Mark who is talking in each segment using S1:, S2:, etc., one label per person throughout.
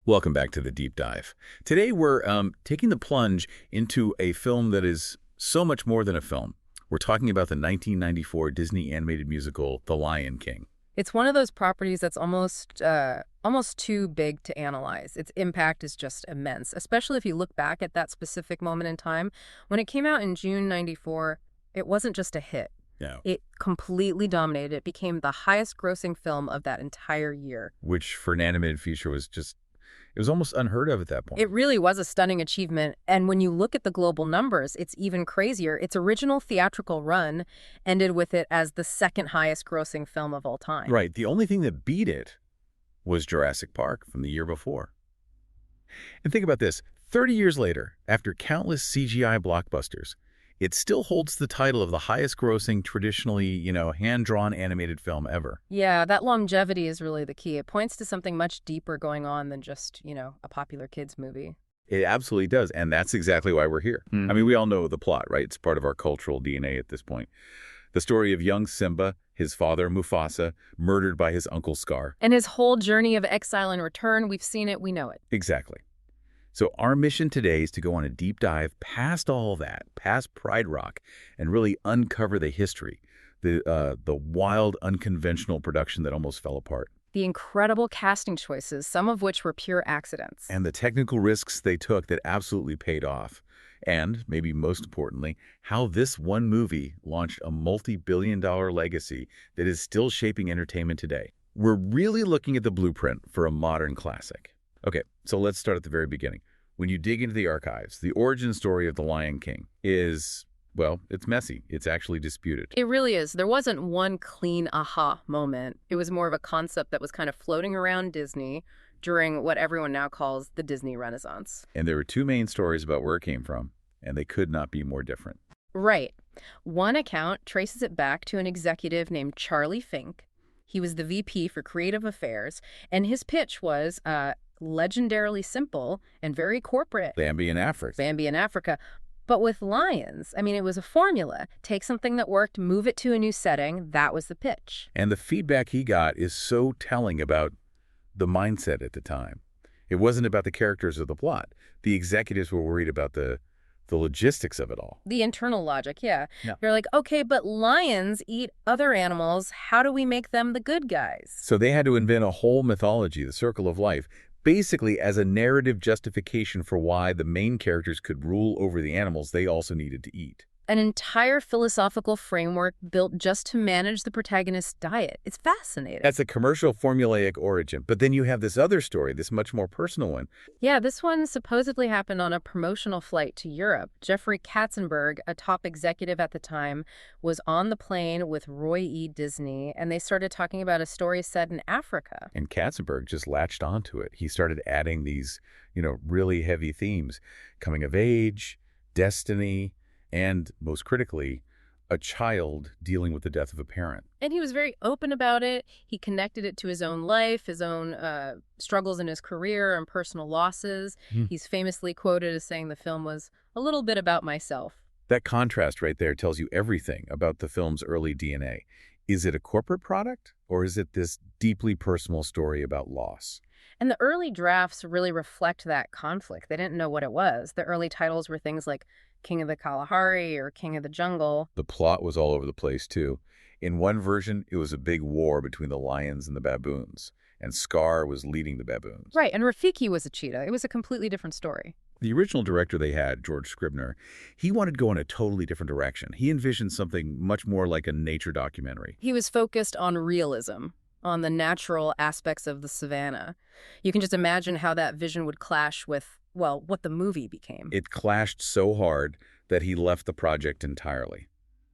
S1: Welcome back to the deep dive. Today we're taking the plunge into a film that is so much more than a film. We're talking about the 1994 Disney animated musical, The Lion King.
S2: It's one of those properties that's almost too big to analyze. Its impact is just immense, especially if you look back at that specific moment in time. When it came out in June '94, it wasn't just a hit.
S1: Yeah.
S2: It completely dominated. It became the highest grossing film of that entire year.
S1: Which for an animated feature was it was almost unheard of at that point.
S2: It really was a stunning achievement, and when you look at the global numbers, it's even crazier. Its original theatrical run ended with it as the second highest grossing film of all time.
S1: Right. The only thing that beat it was Jurassic Park from the year before. And think about this. 30 years later, after countless CGI blockbusters, it still holds the title of the highest grossing, traditionally, hand-drawn animated film ever.
S2: Yeah, that longevity is really the key. It points to something much deeper going on than just, a popular kids movie.
S1: It absolutely does, and that's exactly why we're here. I mean, we all know the plot, right? It's part of our cultural DNA at this point. The story of young Simba, his father, Mufasa, murdered by his uncle Scar.
S2: And his whole journey of exile and return, we've seen it, we know it.
S1: Exactly. So our mission today is to go on a deep dive past all of that, past Pride Rock, and really uncover the history, the wild, unconventional production that almost fell apart.
S2: The incredible casting choices, some of which were pure accidents.
S1: And the technical risks they took that absolutely paid off. And, maybe most importantly, how this one movie launched a multi-billion-dollar legacy that is still shaping entertainment today. We're really looking at the blueprint for a modern classic. Okay, so let's start at the very beginning. When you dig into the archives, the origin story of The Lion King is, well, it's messy. It's actually disputed.
S2: It really is. There wasn't one clean aha moment. It was more of a concept that was kind of floating around Disney during what everyone now calls the Disney Renaissance.
S1: And there were two main stories about where it came from, and they could not be more different.
S2: Right. One account traces it back to an executive named Charlie Fink. He was the VP for Creative Affairs, and his pitch was legendarily simple and very corporate.
S1: Bambi in Africa.
S2: But with lions, it was a formula. Take something that worked, move it to a new setting. That was the pitch.
S1: And the feedback he got is so telling about the mindset at the time. It wasn't about the characters or the plot. The executives were worried about the logistics of it all.
S2: The internal logic, yeah. You're like, okay, but lions eat other animals. How do we make them the good guys?
S1: So they had to invent a whole mythology, the circle of life, basically as a narrative justification for why the main characters could rule over the animals they also needed to eat.
S2: An entire philosophical framework built just to manage the protagonist's diet. It's fascinating.
S1: That's a commercial formulaic origin. But then you have this other story, this much more personal one.
S2: Yeah, this one supposedly happened on a promotional flight to Europe. Jeffrey Katzenberg, a top executive at the time, was on the plane with Roy E. Disney, and they started talking about a story set in Africa.
S1: And Katzenberg just latched onto it. He started adding these, really heavy themes. Coming of age, destiny, and, most critically, a child dealing with the death of a parent.
S2: And he was very open about it. He connected it to his own life, his own struggles in his career and personal losses. He's famously quoted as saying the film was a little bit about myself.
S1: That contrast right there tells you everything about the film's early DNA. Is it a corporate product, or is it this deeply personal story about loss?
S2: And the early drafts really reflect that conflict. They didn't know what it was. The early titles were things like King of the Kalahari or King of the Jungle.
S1: The plot was all over the place, too. In one version, it was a big war between the lions and the baboons, and Scar was leading the baboons.
S2: Right, and Rafiki was a cheetah. It was a completely different story.
S1: The original director they had, George Scribner, he wanted to go in a totally different direction. He envisioned something much more like a nature documentary.
S2: He was focused on realism, on the natural aspects of the savanna. You can just imagine how that vision would clash with, well, what the movie became.
S1: It clashed so hard that he left the project entirely.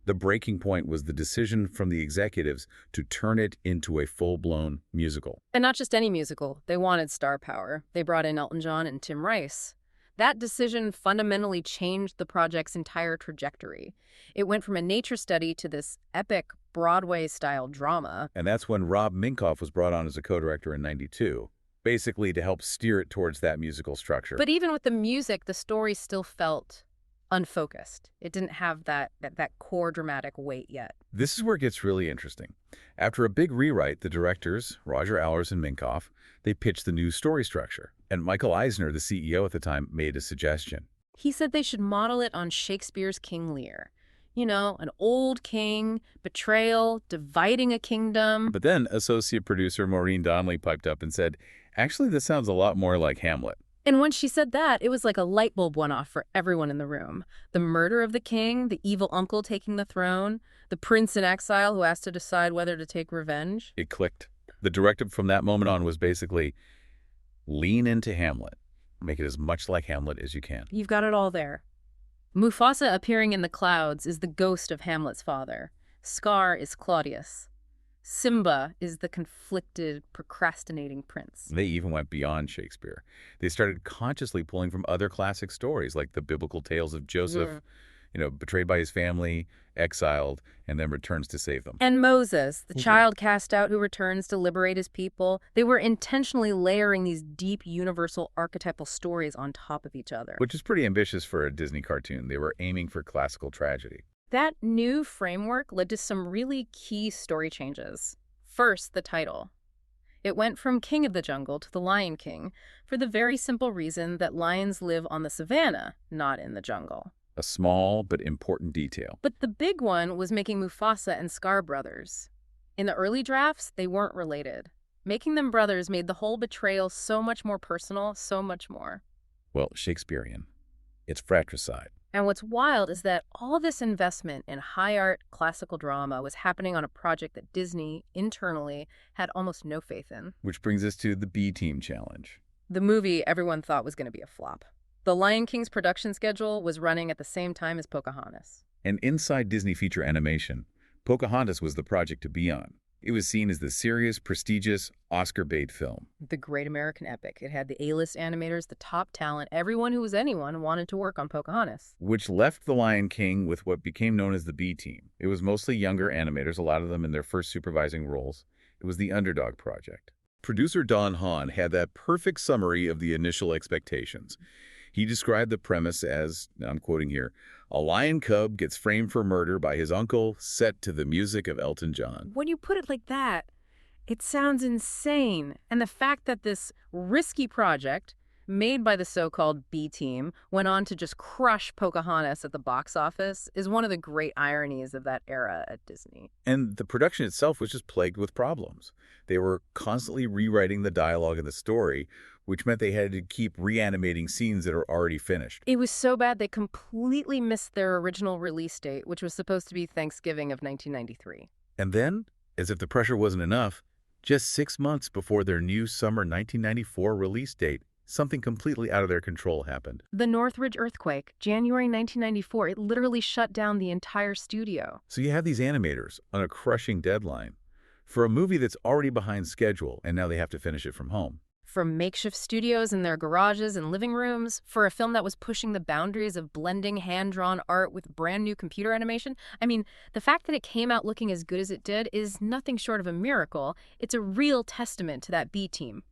S1: The breaking point was the decision from the executives to turn it into a full-blown musical.
S2: And not just any musical. They wanted star power. They brought in Elton John and Tim Rice. That decision fundamentally changed the project's entire trajectory. It went from a nature study to this epic Broadway-style drama.
S1: And that's when Rob Minkoff was brought on as a co-director in '92, basically to help steer it towards that musical structure.
S2: But even with the music, the story still felt unfocused. It didn't have that core dramatic weight yet.
S1: This is where it gets really interesting. After a big rewrite, the directors, Roger Allers and Minkoff, they pitched the new story structure. And Michael Eisner, the CEO at the time, made a suggestion.
S2: He said they should model it on Shakespeare's King Lear. You know, an old king, betrayal, dividing a kingdom.
S1: But then associate producer Maureen Donnelly piped up and said, actually, this sounds a lot more like Hamlet.
S2: And when she said that, it was like a light bulb went off for everyone in the room. The murder of the king, the evil uncle taking the throne, the prince in exile who has to decide whether to take revenge.
S1: It clicked. The directive from that moment on was basically lean into Hamlet. Make it as much like Hamlet as you can.
S2: You've got it all there. Mufasa appearing in the clouds is the ghost of Hamlet's father. Scar is Claudius. Simba is the conflicted, procrastinating prince.
S1: They even went beyond Shakespeare. They started consciously pulling from other classic stories like the biblical tales of Joseph, betrayed by his family, exiled, and then returns to save them.
S2: And Moses, the child cast out who returns to liberate his people. They were intentionally layering these deep, universal archetypal stories on top of each other.
S1: Which is pretty ambitious for a Disney cartoon. They were aiming for classical tragedy.
S2: That new framework led to some really key story changes. First, the title. It went from King of the Jungle to the Lion King for the very simple reason that lions live on the savanna, not in the jungle.
S1: A small but important detail.
S2: But the big one was making Mufasa and Scar brothers. In the early drafts, they weren't related. Making them brothers made the whole betrayal so much more personal, so much more.
S1: Well, Shakespearean. It's fratricide.
S2: And what's wild is that all this investment in high art classical drama was happening on a project that Disney, internally, had almost no faith in.
S1: Which brings us to the B-Team challenge.
S2: The movie everyone thought was going to be a flop. The Lion King's production schedule was running at the same time as Pocahontas.
S1: And inside Disney feature animation, Pocahontas was the project to be on. It was seen as the serious, prestigious, Oscar-bait film.
S2: The great American epic. It had the A-list animators, the top talent. Everyone who was anyone wanted to work on Pocahontas.
S1: Which left The Lion King with what became known as the B-Team. It was mostly younger animators, a lot of them in their first supervising roles. It was the underdog project. Producer Don Hahn had that perfect summary of the initial expectations. He described the premise as, I'm quoting here, a lion cub gets framed for murder by his uncle, set to the music of Elton John.
S2: When you put it like that, it sounds insane. And the fact that this risky project, made by the so-called B-Team, went on to just crush Pocahontas at the box office is one of the great ironies of that era at Disney.
S1: And the production itself was just plagued with problems. They were constantly rewriting the dialogue and the story, which meant they had to keep reanimating scenes that are already finished.
S2: It was so bad they completely missed their original release date, which was supposed to be Thanksgiving of 1993.
S1: And then, as if the pressure wasn't enough, just 6 months before their new summer 1994 release date, something completely out of their control happened.
S2: The Northridge earthquake, January 1994, it literally shut down the entire studio.
S1: So you have these animators on a crushing deadline for a movie that's already behind schedule, and now they have to finish it from home.
S2: From makeshift studios in their garages and living rooms, for a film that was pushing the boundaries of blending hand-drawn art with brand new computer animation. I mean, the fact that it came out looking as good as it did is nothing short of a miracle. It's a real testament to that B-Team.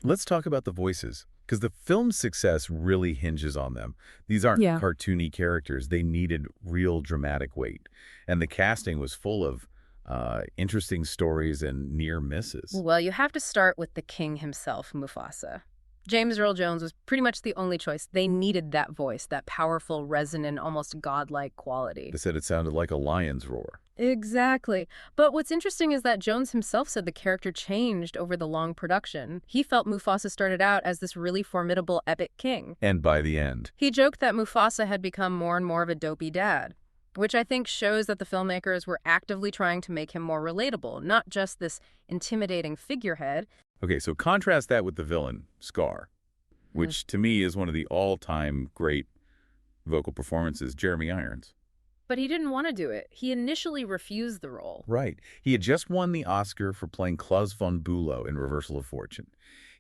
S1: Let's talk about the voices, because the film's success really hinges on them. These aren't cartoony characters. They needed real dramatic weight. And the casting was full of interesting stories and near misses.
S2: Well, you have to start with the king himself, Mufasa. James Earl Jones was pretty much the only choice. They needed that voice, that powerful, resonant, almost godlike quality.
S1: They said it sounded like a lion's roar.
S2: Exactly. But what's interesting is that Jones himself said the character changed over the long production. He felt Mufasa started out as this really formidable epic king.
S1: And by the end,
S2: he joked that Mufasa had become more and more of a dopey dad, which I think shows that the filmmakers were actively trying to make him more relatable, not just this intimidating figurehead.
S1: Okay, so contrast that with the villain, Scar, which to me is one of the all-time great vocal performances, Jeremy Irons.
S2: But he didn't want to do it. He initially refused the role.
S1: Right. He had just won the Oscar for playing Klaus von Bülow in Reversal of Fortune.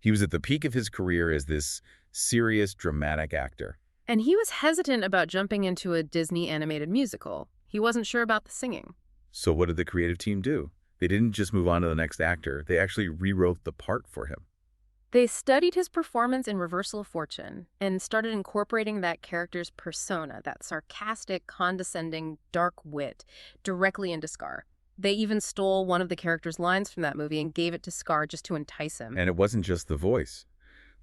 S1: He was at the peak of his career as this serious, dramatic actor.
S2: And he was hesitant about jumping into a Disney animated musical. He wasn't sure about the singing.
S1: So what did the creative team do? They didn't just move on to the next actor. They actually rewrote the part for him.
S2: They studied his performance in Reversal of Fortune and started incorporating that character's persona, that sarcastic, condescending, dark wit, directly into Scar. They even stole one of the character's lines from that movie and gave it to Scar just to entice him.
S1: And it wasn't just the voice.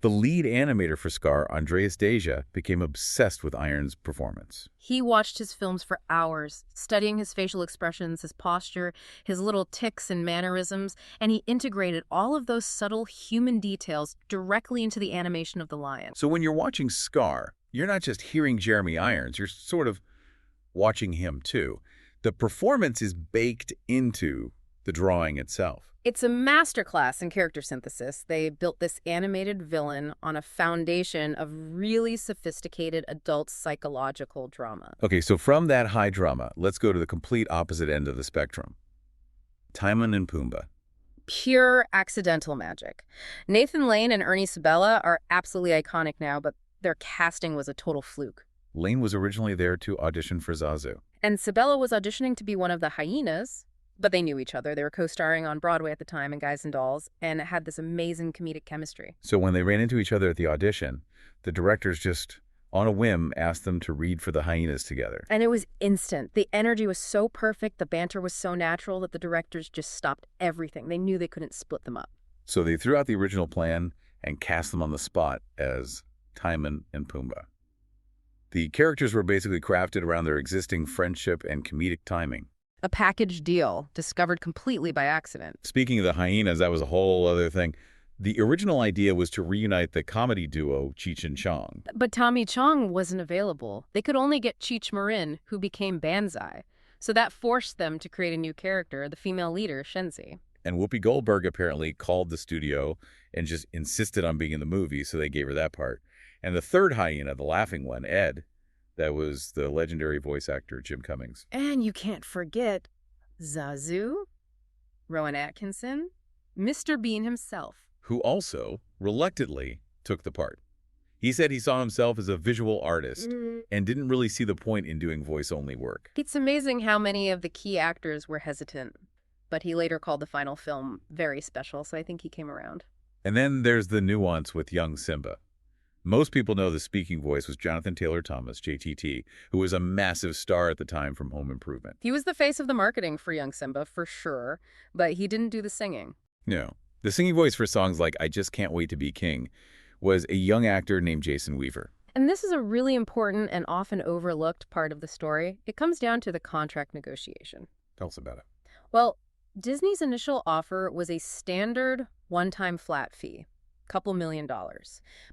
S1: The lead animator for Scar, Andreas Deja, became obsessed with Iron's performance.
S2: He watched his films for hours, studying his facial expressions, his posture, his little tics and mannerisms, and he integrated all of those subtle human details directly into the animation of the lion.
S1: So when you're watching Scar, you're not just hearing Jeremy Irons, you're sort of watching him too. The performance is baked into the drawing itself.
S2: It's a masterclass in character synthesis. They built this animated villain on a foundation of really sophisticated adult psychological drama.
S1: Okay, so from that high drama, let's go to the complete opposite end of the spectrum. Timon and Pumbaa.
S2: Pure accidental magic. Nathan Lane and Ernie Sabella are absolutely iconic now, but their casting was a total fluke.
S1: Lane was originally there to audition for Zazu.
S2: And Sabella was auditioning to be one of the hyenas, but they knew each other. They were co-starring on Broadway at the time in Guys and Dolls and had this amazing comedic chemistry.
S1: So when they ran into each other at the audition, the directors just, on a whim, asked them to read for the hyenas together.
S2: And it was instant. The energy was so perfect, the banter was so natural that the directors just stopped everything. They knew they couldn't split them up.
S1: So they threw out the original plan and cast them on the spot as Timon and Pumbaa. The characters were basically crafted around their existing friendship and comedic timing.
S2: A package deal, discovered completely by accident.
S1: Speaking of the hyenas, that was a whole other thing. The original idea was to reunite the comedy duo Cheech and Chong.
S2: But Tommy Chong wasn't available. They could only get Cheech Marin, who became Banzai. So that forced them to create a new character, the female leader, Shenzi.
S1: And Whoopi Goldberg apparently called the studio and just insisted on being in the movie, so they gave her that part. And the third hyena, the laughing one, Ed, that was the legendary voice actor Jim Cummings.
S2: And you can't forget Zazu, Rowan Atkinson, Mr. Bean himself.
S1: Who also, reluctantly, took the part. He said he saw himself as a visual artist and didn't really see the point in doing voice-only work.
S2: It's amazing how many of the key actors were hesitant, but he later called the final film very special, so I think he came around.
S1: And then there's the nuance with young Simba. Most people know the speaking voice was Jonathan Taylor Thomas, JTT, who was a massive star at the time from Home Improvement.
S2: He was the face of the marketing for young Simba, for sure, but he didn't do the singing.
S1: No. The singing voice for songs like I Just Can't Wait to Be King was a young actor named Jason Weaver.
S2: And this is a really important and often overlooked part of the story. It comes down to the contract negotiation.
S1: Tell us about it.
S2: Well, Disney's initial offer was a standard one-time flat fee. Couple $1 million.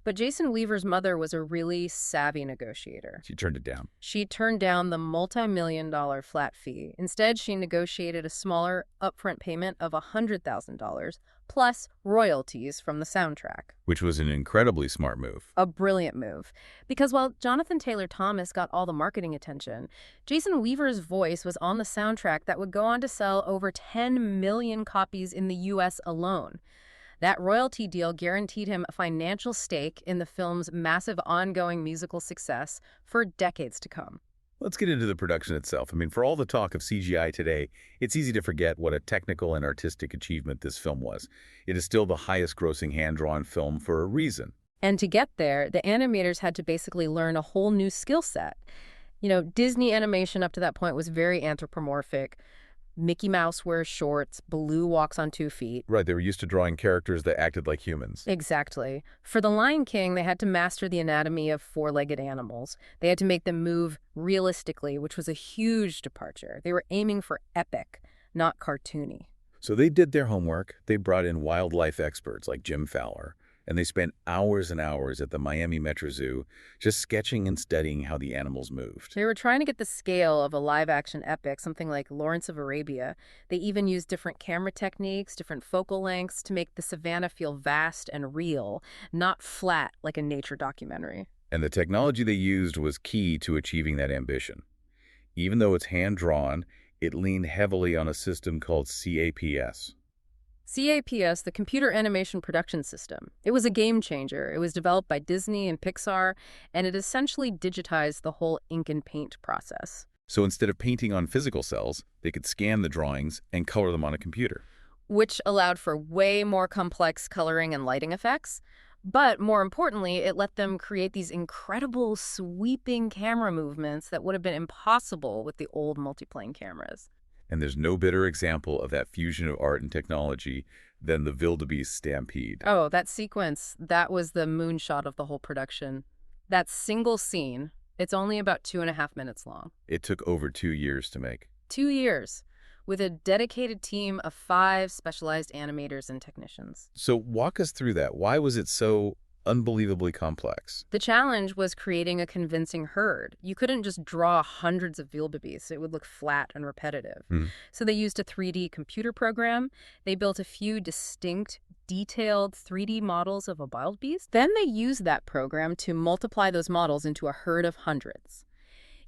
S2: But Jason Weaver's mother was a really savvy negotiator.
S1: She turned it down.
S2: She turned down the multi-million-dollar flat fee. Instead, she negotiated a smaller upfront payment of $100,000 plus royalties from the soundtrack.
S1: Which was an incredibly smart move.
S2: A brilliant move. Because while Jonathan Taylor Thomas got all the marketing attention, Jason Weaver's voice was on the soundtrack that would go on to sell over 10 million copies in the U.S. alone. That royalty deal guaranteed him a financial stake in the film's massive ongoing musical success for decades to come.
S1: Let's get into the production itself. I mean, for all the talk of CGI today, it's easy to forget what a technical and artistic achievement this film was. It is still the highest-grossing hand-drawn film for a reason.
S2: And to get there, the animators had to basically learn a whole new skill set. You know, Disney animation up to that point was very anthropomorphic. Mickey Mouse wears shorts, Baloo walks on 2 feet.
S1: Right, they were used to drawing characters that acted like humans.
S2: Exactly. For The Lion King, they had to master the anatomy of 4-legged animals. They had to make them move realistically, which was a huge departure. They were aiming for epic, not cartoony.
S1: So they did their homework. They brought in wildlife experts like Jim Fowler, and they spent hours and hours at the Miami Metro Zoo just sketching and studying how the animals moved.
S2: They were trying to get the scale of a live-action epic, something like Lawrence of Arabia. They even used different camera techniques, different focal lengths to make the savanna feel vast and real, not flat like a nature documentary.
S1: And the technology they used was key to achieving that ambition. Even though it's hand-drawn, it leaned heavily on a system called CAPS.
S2: CAPS, the Computer Animation Production System. It was a game changer. It was developed by Disney and Pixar, and it essentially digitized the whole ink and paint process.
S1: So instead of painting on physical cells, they could scan the drawings and color them on a computer.
S2: Which allowed for way more complex coloring and lighting effects. But more importantly, it let them create these incredible sweeping camera movements that would have been impossible with the old multiplane cameras.
S1: And there's no better example of that fusion of art and technology than the wildebeest stampede.
S2: Oh, that sequence, that was the moonshot of the whole production. That single scene, it's only about 2.5 minutes long.
S1: It took over 2 years to make.
S2: 2 years, with a dedicated team of 5 specialized animators and technicians.
S1: So walk us through that. Why was it so unbelievably complex?
S2: The challenge was creating a convincing herd. You couldn't just draw hundreds of wildebeests. It would look flat and repetitive. So they used a 3D computer program. They built a few distinct, detailed 3D models of a wildebeest. Then they used that program to multiply those models into a herd of hundreds.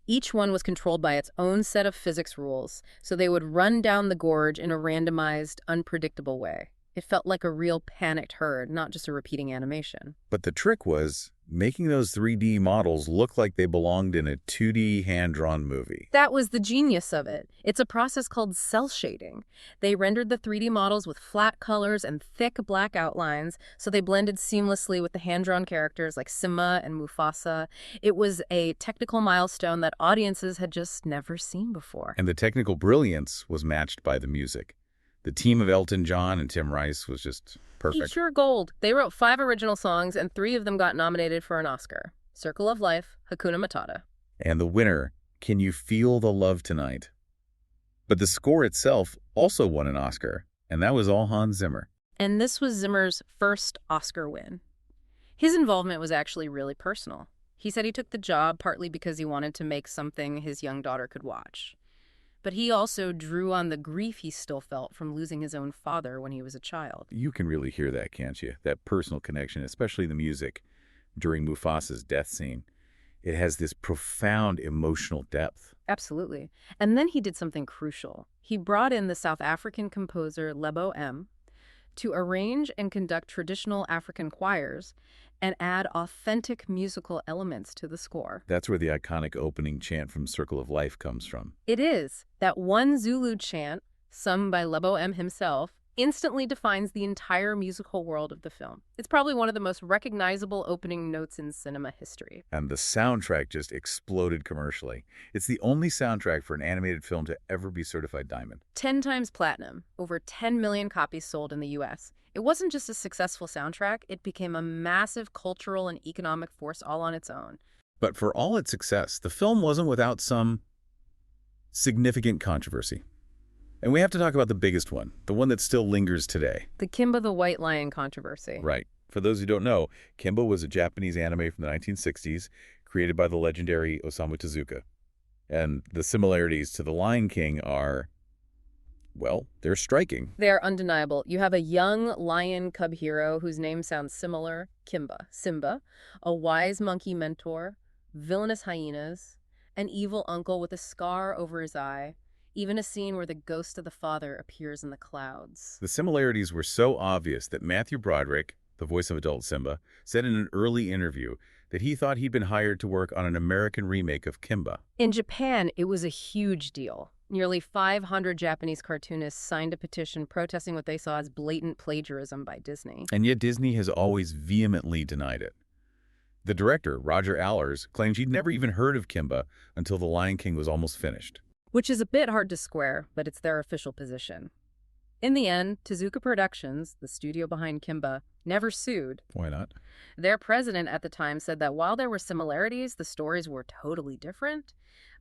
S2: Each one was controlled by its own set of physics rules, so they would run down the gorge in a randomized, unpredictable way. It felt like a real panicked herd, not just a repeating animation.
S1: But the trick was making those 3D models look like they belonged in a 2D hand-drawn movie.
S2: That was the genius of it. It's a process called cell shading. They rendered the 3D models with flat colors and thick black outlines, so they blended seamlessly with the hand-drawn characters like Simba and Mufasa. It was a technical milestone that audiences had just never seen before.
S1: And the technical brilliance was matched by the music. The team of Elton John and Tim Rice was just perfect.
S2: Pure gold. They wrote 5 original songs, and 3 of them got nominated for an Oscar. Circle of Life, Hakuna Matata.
S1: And the winner, Can You Feel the Love Tonight? But the score itself also won an Oscar, and that was all Hans Zimmer.
S2: And this was Zimmer's first Oscar win. His involvement was actually really personal. He said he took the job partly because he wanted to make something his young daughter could watch. But he also drew on the grief he still felt from losing his own father when he was a child.
S1: You can really hear that, can't you? That personal connection, especially the music during Mufasa's death scene. It has this profound emotional depth.
S2: Absolutely. And then he did something crucial. He brought in the South African composer Lebo M to arrange and conduct traditional African choirs and add authentic musical elements to the score.
S1: That's where the iconic opening chant from Circle of Life comes from.
S2: It is. That one Zulu chant, sung by Lebo M himself, instantly defines the entire musical world of the film. It's probably one of the most recognizable opening notes in cinema history.
S1: And the soundtrack just exploded commercially. It's the only soundtrack for an animated film to ever be certified diamond.
S2: 10 times platinum, over 10 million copies sold in the U.S. It wasn't just a successful soundtrack, it became a massive cultural and economic force all on its own.
S1: But for all its success, the film wasn't without some significant controversy. And we have to talk about the biggest one, the one that still lingers today.
S2: The Kimba the White Lion controversy.
S1: Right. For those who don't know, Kimba was a Japanese anime from the 1960s, created by the legendary Osamu Tezuka. And the similarities to The Lion King are, well, they're striking.
S2: They're undeniable. You have a young lion cub hero whose name sounds similar, Kimba, Simba, a wise monkey mentor, villainous hyenas, an evil uncle with a scar over his eye, even a scene where the ghost of the father appears in the clouds.
S1: The similarities were so obvious that Matthew Broderick, the voice of adult Simba, said in an early interview that he thought he'd been hired to work on an American remake of Kimba.
S2: In Japan, it was a huge deal. Nearly 500 Japanese cartoonists signed a petition protesting what they saw as blatant plagiarism by Disney.
S1: And yet Disney has always vehemently denied it. The director, Roger Allers, claimed he'd never even heard of Kimba until The Lion King was almost finished.
S2: Which is a bit hard to square, but it's their official position. In the end, Tezuka Productions, the studio behind Kimba, never sued.
S1: Why not?
S2: Their president at the time said that while there were similarities, the stories were totally different.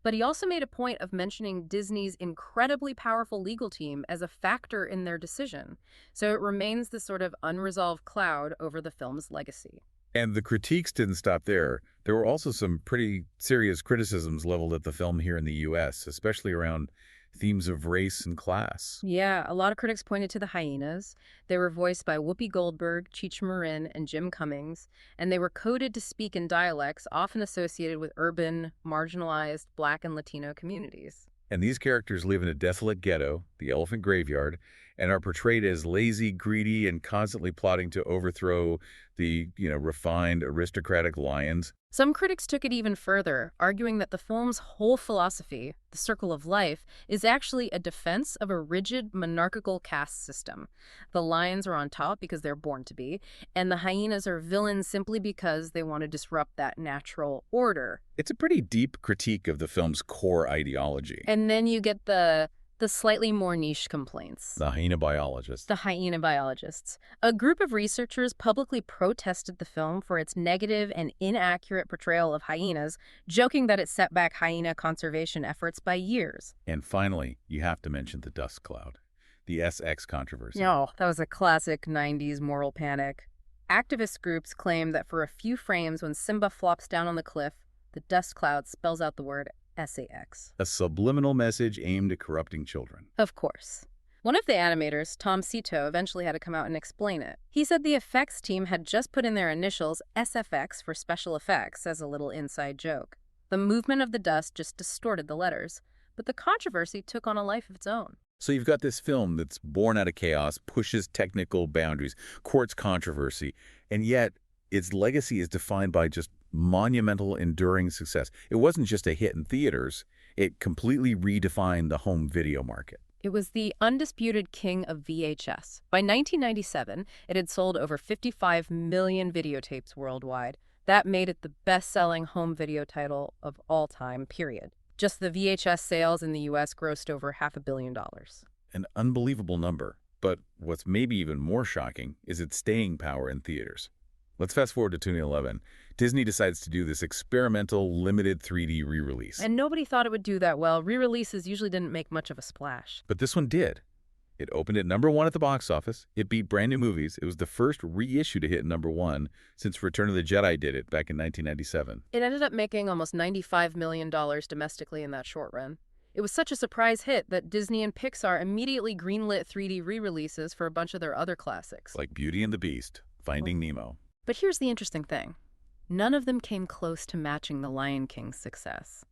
S2: But he also made a point of mentioning Disney's incredibly powerful legal team as a factor in their decision. So it remains this sort of unresolved cloud over the film's legacy.
S1: And the critiques didn't stop there. There were also some pretty serious criticisms leveled at the film here in the U.S., especially around themes of race and class.
S2: Yeah, a lot of critics pointed to the hyenas. They were voiced by Whoopi Goldberg, Cheech Marin, and Jim Cummings, and they were coded to speak in dialects often associated with urban, marginalized Black and Latino communities.
S1: And these characters live in a desolate ghetto, the Elephant Graveyard, and are portrayed as lazy, greedy, and constantly plotting to overthrow the, refined, aristocratic lions.
S2: Some critics took it even further, arguing that the film's whole philosophy, the circle of life, is actually a defense of a rigid monarchical caste system. The lions are on top because they're born to be, and the hyenas are villains simply because they want to disrupt that natural order.
S1: It's a pretty deep critique of the film's core ideology.
S2: And then you get the The slightly more niche complaints.
S1: The hyena biologist.
S2: The hyena biologists. A group of researchers publicly protested the film for its negative and inaccurate portrayal of hyenas, joking that it set back hyena conservation efforts by years.
S1: And finally, you have to mention the dust cloud, the SX controversy.
S2: No, that was a classic 90s moral panic. Activist groups claim that for a few frames when Simba flops down on the cliff, the dust cloud spells out the word SAX.
S1: A subliminal message aimed at corrupting children.
S2: Of course. One of the animators, Tom Cito, eventually had to come out and explain it. He said the effects team had just put in their initials SFX for special effects as a little inside joke. The movement of the dust just distorted the letters, but the controversy took on a life of its own.
S1: So you've got this film that's born out of chaos, pushes technical boundaries, courts controversy, and yet its legacy is defined by just monumental, enduring success. It wasn't just a hit in theaters. It completely redefined the home video market.
S2: It was the undisputed king of VHS. By 1997, it had sold over 55 million videotapes worldwide. That made it the best-selling home video title of all time, period. Just the VHS sales in the U.S. grossed over $500 million.
S1: An unbelievable number. But what's maybe even more shocking is its staying power in theaters. Let's fast forward to 2011. Disney decides to do this experimental, limited 3D re-release.
S2: And nobody thought it would do that well. Re-releases usually didn't make much of a splash.
S1: But this one did. It opened at #1 at the box office. It beat brand new movies. It was the first reissue to hit #1 since Return of the Jedi did it back in 1997.
S2: It ended up making almost $95 million domestically in that short run. It was such a surprise hit that Disney and Pixar immediately greenlit 3D re-releases for a bunch of their other classics.
S1: Like Beauty and the Beast, Finding Nemo.
S2: But here's the interesting thing. None of them came close to matching The Lion King's success.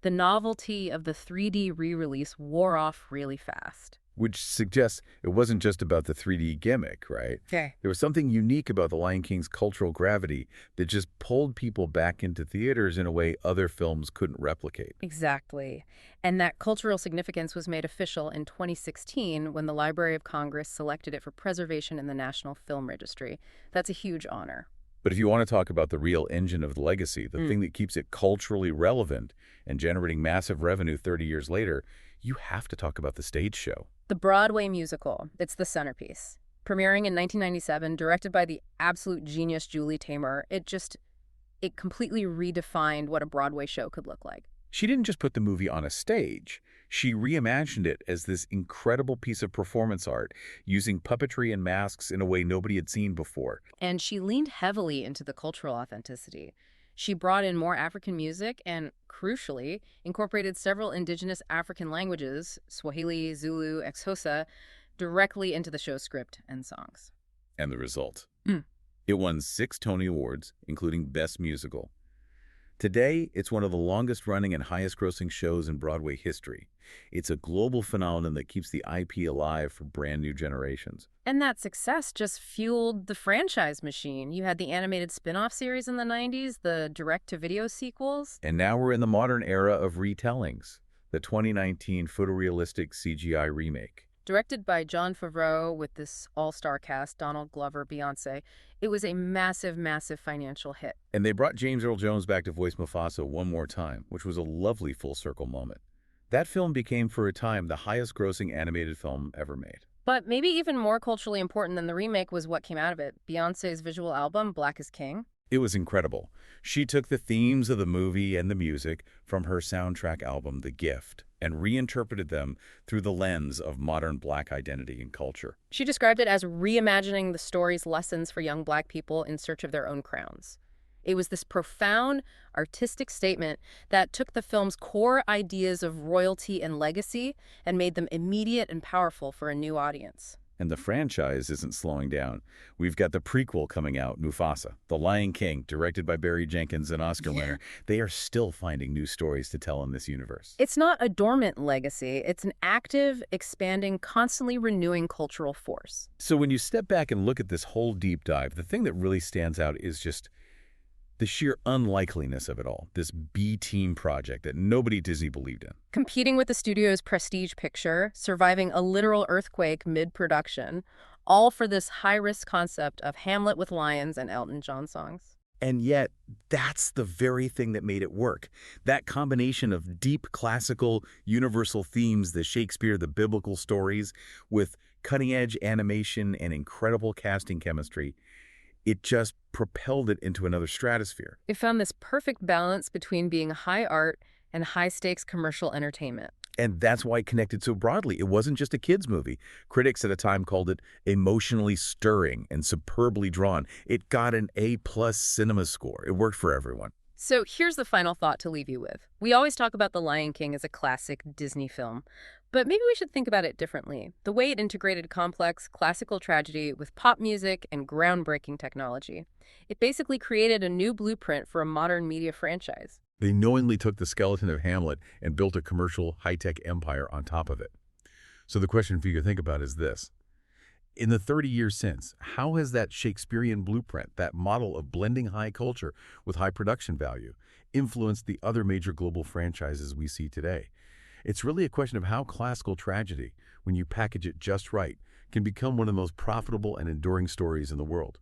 S2: The novelty of the 3D re-release wore off really fast.
S1: Which suggests it wasn't just about the 3D gimmick, right?
S2: Okay.
S1: There was something unique about The Lion King's cultural gravity that just pulled people back into theaters in a way other films couldn't replicate.
S2: Exactly. And that cultural significance was made official in 2016 when the Library of Congress selected it for preservation in the National Film Registry. That's a huge honor.
S1: But if you want to talk about the real engine of the legacy, the thing that keeps it culturally relevant and generating massive revenue 30 years later, you have to talk about the stage show.
S2: The Broadway musical. It's the centerpiece. Premiering in 1997, directed by the absolute genius Julie Taymor, it completely redefined what a Broadway show could look like.
S1: She didn't just put the movie on a stage. She reimagined it as this incredible piece of performance art, using puppetry and masks in a way nobody had seen before.
S2: And she leaned heavily into the cultural authenticity. She brought in more African music and, crucially, incorporated several indigenous African languages, Swahili, Zulu, Xhosa, directly into the show's script and songs.
S1: And the result? It won 6 Tony Awards, including Best Musical. Today, it's one of the longest-running and highest-grossing shows in Broadway history. It's a global phenomenon that keeps the IP alive for brand new generations.
S2: And that success just fueled the franchise machine. You had the animated spin-off series in the 90s, the direct-to-video sequels.
S1: And now we're in the modern era of retellings, the 2019 photorealistic CGI remake.
S2: Directed by Jon Favreau with this all-star cast, Donald Glover, Beyoncé, it was a massive, massive financial hit.
S1: And they brought James Earl Jones back to voice Mufasa one more time, which was a lovely full-circle moment. That film became, for a time, the highest-grossing animated film ever made.
S2: But maybe even more culturally important than the remake was what came out of it. Beyoncé's visual album, Black is King.
S1: It was incredible. She took the themes of the movie and the music from her soundtrack album, The Gift, and reinterpreted them through the lens of modern Black identity and culture.
S2: She described it as reimagining the story's lessons for young Black people in search of their own crowns. It was this profound, artistic statement that took the film's core ideas of royalty and legacy and made them immediate and powerful for a new audience.
S1: And the franchise isn't slowing down. We've got the prequel coming out, Mufasa, The Lion King, directed by Barry Jenkins and Oscar winner. They are still finding new stories to tell in this universe.
S2: It's not a dormant legacy. It's an active, expanding, constantly renewing cultural force.
S1: So when you step back and look at this whole deep dive, the thing that really stands out is just the sheer unlikeliness of it all, this B-team project that nobody at Disney believed in.
S2: Competing with the studio's prestige picture, surviving a literal earthquake mid-production, all for this high-risk concept of Hamlet with lions and Elton John songs.
S1: And yet, that's the very thing that made it work. That combination of deep classical, universal themes, the Shakespeare, the biblical stories, with cutting-edge animation and incredible casting chemistry, it just propelled it into another stratosphere.
S2: It found this perfect balance between being high art and high-stakes commercial entertainment.
S1: And that's why it connected so broadly. It wasn't just a kids' movie. Critics at a time called it emotionally stirring and superbly drawn. It got an A-plus cinema score. It worked for everyone.
S2: So here's the final thought to leave you with. We always talk about The Lion King as a classic Disney film, but maybe we should think about it differently. The way it integrated complex classical tragedy with pop music and groundbreaking technology. It basically created a new blueprint for a modern media franchise.
S1: They knowingly took the skeleton of Hamlet and built a commercial high-tech empire on top of it. So the question for you to think about is this. In the 30 years since, how has that Shakespearean blueprint, that model of blending high culture with high production value, influenced the other major global franchises we see today? It's really a question of how classical tragedy, when you package it just right, can become one of the most profitable and enduring stories in the world.